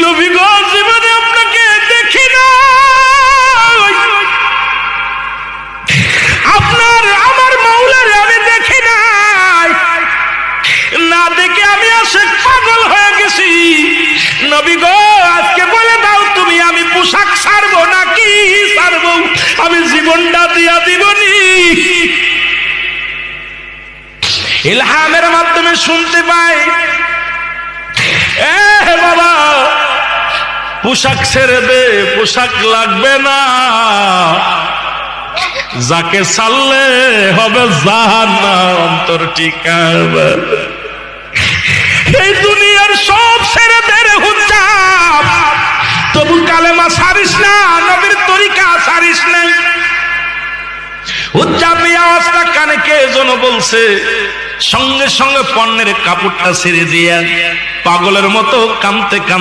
নবী গো জীবনে আপনাকে দেখি না, আপনার আমার মাওলার আমি দেখি নাই, না দেখে আমি আশিক পাগল হয়ে গেছি। নবী গো আজকে বলে দাও তুমি আমি পোশাক ছাড়বো নাকি ছাড়বো, আমি জীবনটা দিয়া দিবনি। ইলহামের মাধ্যমে শুনতে পাই, এ বাবা পোশাক ছেড়ে দে, পোশাক লাগবে না, যাকে ছাড়লে হবে জাহান্নাম অন্তর ঠিকানা। এই দুনিয়ার সব ছেড়ে দে রে হুজ্জাব, তবু কালেমা ছাড়িস না, নবীর তরিকা ছাড়িস না। হুজ্জাব এই আওয়াজটা কানে কে যেন বলছে, সঙ্গে সঙ্গে পণ্যের কাপড়টা ছেড়ে দিয়া পাগলের মতো কাঁদতে কাঁদতে